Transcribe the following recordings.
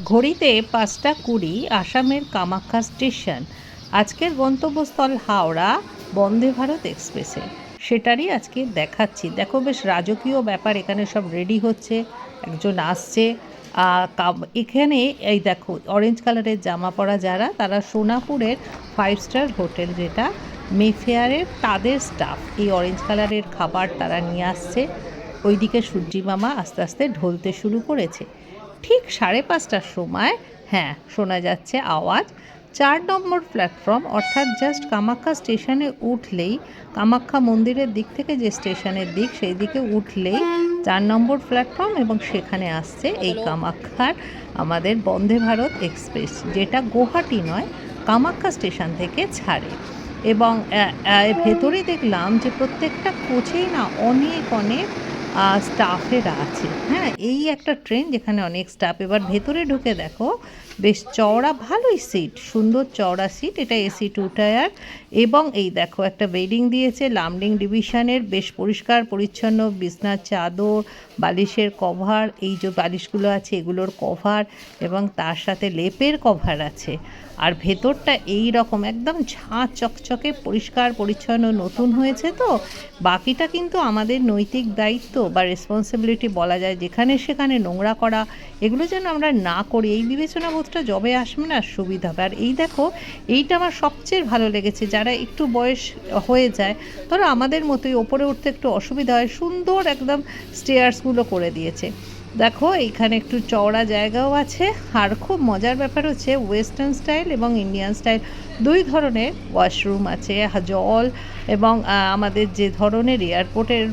ঘড়িতে ৫টা ২০ আসামের কামাখ্যা স্টেশন। আজকের গন্তব্যস্থল হাওড়া বন্দে ভারত এক্সপ্রেসে। সেটারই আজকে দেখাচ্ছি। দেখো বেশ রাজকীয় ব্যাপার, এখানে সব রেডি হচ্ছে, একজন আসছে। এখানে এই দেখো অরেঞ্জ কালারের জামা পরা যারা, তারা সোনাপুরের 5 স্টার হোটেল যেটা মেফেয়ারের, তাদের স্টাফ এই অরেঞ্জ কালারের খাবার তারা নিয়ে আসছে। ওইদিকে সূর্যি মামা আস্তে আস্তে ঢলতে শুরু করেছে। ঠিক 5:30টার সময় শোনা যাচ্ছে আওয়াজ। 4 নম্বর প্ল্যাটফর্ম, অর্থাৎ জাস্ট কামাখ্যা স্টেশনে উঠলেই, কামাখ্যা মন্দিরের দিক থেকে যে স্টেশনের দিক, সেই দিকে উঠলেই 4 নম্বর প্ল্যাটফর্ম, এবং সেখানে আসছে এই কামাখ্যার আমাদের বন্দে ভারত এক্সপ্রেস, যেটা গুয়াহাটি নয়, কামাখ্যা স্টেশন থেকে ছাড়ে। এবং ভেতরে দেখলাম যে প্রত্যেকটা কোচেই না অনেক অনেক স্টাফেরা আছে। এই একটা ট্রেন যেখানে অনেক স্টাফ। এবার ভেতরে ঢুকে দেখো, বেশ চওড়া, ভালোই সিট, সুন্দর চওড়া সিট। এটা এসি 2 টায়ার। এবং এই দেখো একটা বেডিং দিয়েছে লামডিং ডিভিশনের, বেশ পরিষ্কার পরিচ্ছন্ন, বিছনার চাদর, বালিশের কভার, এই যে বালিশগুলো আছে এগুলোর কভার, এবং তার সাথে লেপের কভার আছে। আর ভেতরটা এই রকম একদম ঝাঁ চকচকে পরিষ্কার পরিচ্ছন্ন, নতুন হয়েছে। তো বাকিটা কিন্তু আমাদের নৈতিক দায়িত্ব বা রেসপন্সিবিলিটি বলা যায়, যেখানে সেখানে নোংরা করা, এগুলো যেন আমরা না করি। এই বিবেচনাবোধটা যবে আসবে না, সুবিধা হবে। আর এই দেখো, এইটা আমার সবচেয়ে ভালো লেগেছে। যারা একটু বয়স হয়ে যায়, ধরো আমাদের মতোই, ওপরে উঠতে একটু অসুবিধা হয়, সুন্দর একদম স্টেয়ার্সগুলো করে দিয়েছে। দেখো এইখানে একটু চওড়া জায়গাও আছে। আর খুব মজার ব্যাপার হচ্ছে, ওয়েস্টার্ন স্টাইল এবং ইন্ডিয়ান স্টাইল দুই ধরনের ওয়াশরুম আছে। জল এবং আমাদের যে ধরনের এয়ারপোর্টের,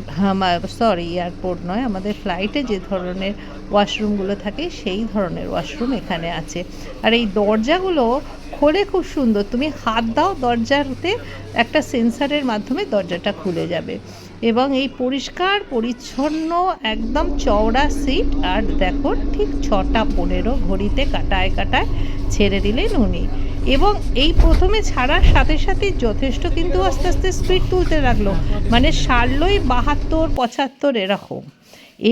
এয়ারপোর্ট নয়, আমাদের ফ্লাইটে যে ধরনের ওয়াশরুমগুলো থাকে, সেই ধরনের ওয়াশরুম এখানে আছে। আর এই দরজাগুলো খোলে খুব সুন্দর, তুমি হাত দাও দরজাতে, একটা সেন্সারের মাধ্যমে দরজাটা খুলে যাবে। এবং এই পরিষ্কার পরিচ্ছন্ন একদম চওড়া সিট। আর দেখো ঠিক 6টা 15 ঘড়িতে কাটায় কাটায় ছেড়ে দিলেন উনি। এবং এই প্রথমে ছাড়ার সাথে সাথে যথেষ্ট কিন্তু আস্তে আস্তে স্পিড তুলতে লাগলো, মানে সারলই 72-75 এরকম।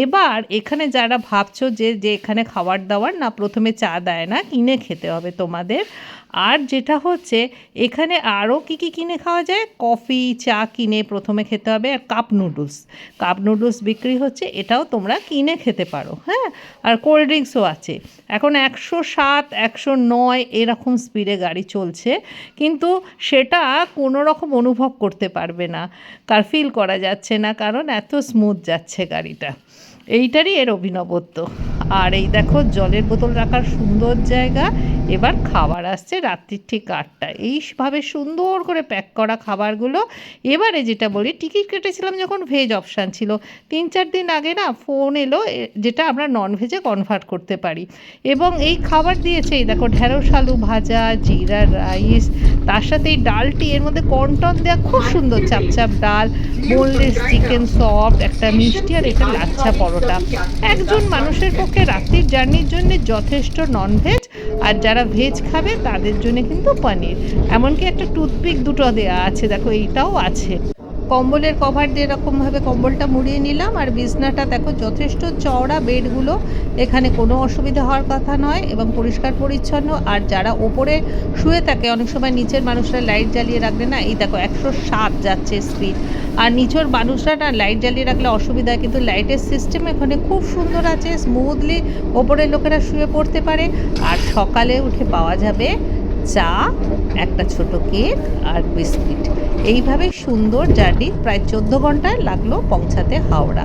এবার এখানে যারা ভাবছো যে এখানে খাবার দাবার না, প্রথমে চা দেয় না, কিনে খেতে হবে তোমাদের। আর যেটা হচ্ছে, এখানে আরও কী কিনে খাওয়া যায়, কফি চা কিনে প্রথমে খেতে হবে। আর কাপ নুডলস বিক্রি হচ্ছে, এটাও তোমরা কিনে খেতে পারো। আর কোল্ড ড্রিঙ্কসও আছে। এখন 107, 109 এরকম স্পিডে গাড়ি চলছে, কিন্তু সেটা কোনো রকম অনুভব করতে পারবে না, ফিল করা যাচ্ছে না, কারণ এত স্মুথ যাচ্ছে গাড়িটা। এইটারই এর অভিনবত্ব। আর এই দেখো জলের বোতল রাখার সুন্দর জায়গা। এবার খাবার আসছে রাত্রির ঠিক 8টায়, এইভাবে সুন্দর করে প্যাক করা খাবারগুলো। এবারে যেটা বলি, টিকিট কেটেছিলাম যখন, ভেজ অপশান ছিল। 3-4 দিন আগে না ফোন এলো, যেটা আমরা নন ভেজে কনভার্ট করতে পারি। এবং এই খাবার দিয়েছে, এই দেখো ঢেঁড়স আলু ভাজা, জিরা রাইস, তার সাথে এই ডালটি, এর মধ্যে কর্নটন দেওয়া, খুব সুন্দর চাপচাপ ডাল, বোনলেস চিকেন সফট, একটা মিষ্টি, আর এটা লাচ্ছা পরোটা। একজন মানুষের পক্ষে রাত্রির জার্নির জন্য যথেষ্ট ননভেজ। আর যারা ভেজ খাবে তাদের জন্য কিন্তু পনির, এমনকি একটা টুথপিক দুটো দেওয়া আছে। দেখো এইটাও আছে। কম্বলের কভার দিয়ে এরকমভাবে কম্বলটা মুড়িয়ে নিলাম। আর বিছনাটা দেখো যথেষ্ট চওড়া, বেডগুলো, এখানে কোনো অসুবিধা হওয়ার কথা নয়, এবং পরিষ্কার পরিচ্ছন্ন। আর যারা ওপরে শুয়ে থাকে, অনেক সময় নিচের মানুষরা লাইট জ্বালিয়ে রাখলে না, এই দেখো 107 যাচ্ছে স্পিড। আর নিচের মানুষরা না লাইট জ্বালিয়ে রাখলে অসুবিধা হয়, কিন্তু লাইটের সিস্টেম এখানে খুব সুন্দর আছে, স্মুথলি ওপরের লোকেরা শুয়ে পড়তে পারে। আর সকালে উঠে পাওয়া যাবে চা, একটা ছোট কেক আর বিস্কিট। এইভাবে সুন্দর জার্নি, প্রায় 14 ঘন্টায় লাগলো পৌঁছাতে হাওড়া।